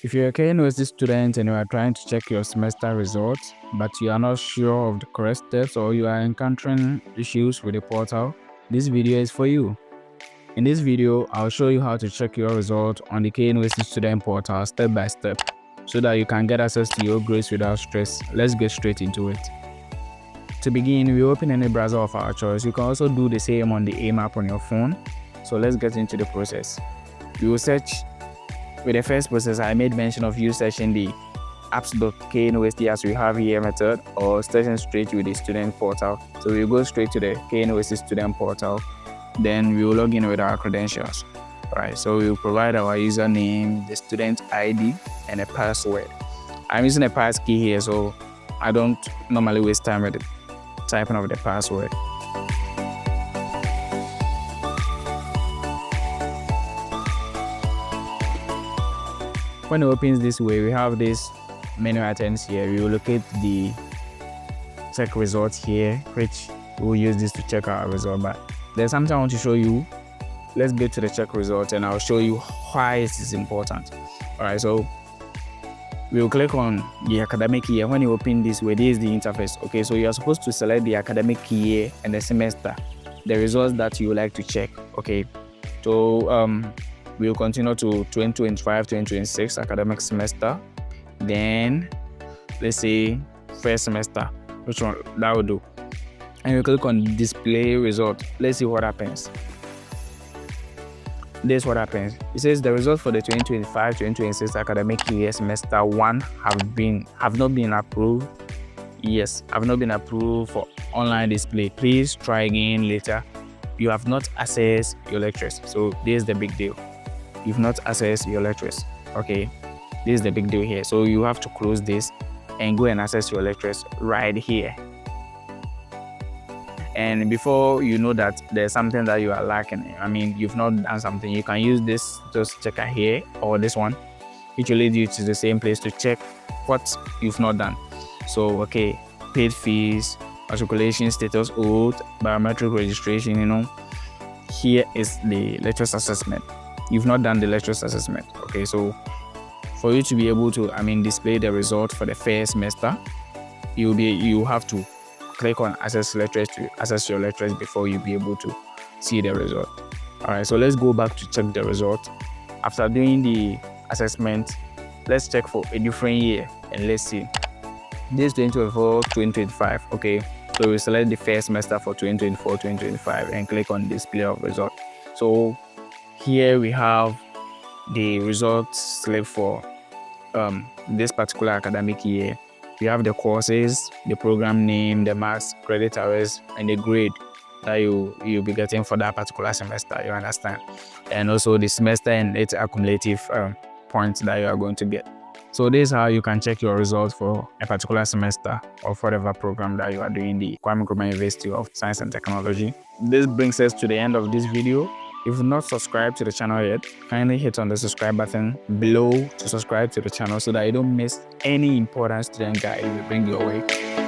If you're a KNUST student and you are trying to check your semester results, but you are not sure of the correct steps or you are encountering issues with the portal, this video is for you. In this video, I'll show you how to check your result on the KNUST student portal step by step so that you can get access to your grades without stress. Let's get straight into it. To begin, we open any browser of our choice. You can also do the same on the AIM app on your phone. So let's get into the process. We will search. With the first process, I made mention of you searching the apps.knust as we have here method, or searching straight with the student portal. So we'll go straight to the KNUST student portal. Then we will log in with our credentials. Alright, so we will provide our username, the student ID, and a password. I'm using a pass key here, so I don't normally waste time with the typing of the password. When it opens this way, we have this menu items here. We will locate the check results here, which we will use this to check our result. But there's something I want to show you. Let's get to the check result and I'll show you why this is important. Alright, so we will click on the academic year. When you open this way, this is the interface. Okay, so you are supposed to select the academic year and the semester, the results that you would like to check. Okay, so we will continue to 2025-2026 academic semester. Then let's say first semester, which one that will do. And you click on display result. Let's see what happens. This is what happens. It says the results for the 2025-2026 academic year semester 1 have not been approved. Yes, have not been approved for online display. Please try again later. You have not accessed your lectures. So this is the big deal. You've not accessed your lectures. Okay, this is the big deal here. So you have to close this and go and access your lectures right here. And before you know that there's something that you are lacking, I mean, you've not done something, you can use this just checker here or this one, which will lead you to the same place to check what you've not done. So, okay, paid fees, matriculation status, oath, biometric registration, here is the lectures assessment. You've not done the lectures assessment. Okay, so for you to be able to, display the result for the first semester, you have to click on access lectures to access your lectures before you be able to see the result. All right, so let's go back to check the result. After doing the assessment, let's check for a different year and let's see. This is 2024-2025. Okay, so we select the first semester for 2024-2025 and click on display of result. So here we have the results slip for this particular academic year. We have the courses, the program name, the marks, credit hours, and the grade that you'll be getting for that particular semester, you understand? And also the semester and its accumulative points that you are going to get. So this is how you can check your results for a particular semester or for whatever program that you are doing, the Kwame Nkrumah University of Science and Technology. This brings us to the end of this video. If you've not subscribed to the channel yet, kindly hit on the subscribe button below to subscribe to the channel so that you don't miss any important student guide we bring your way.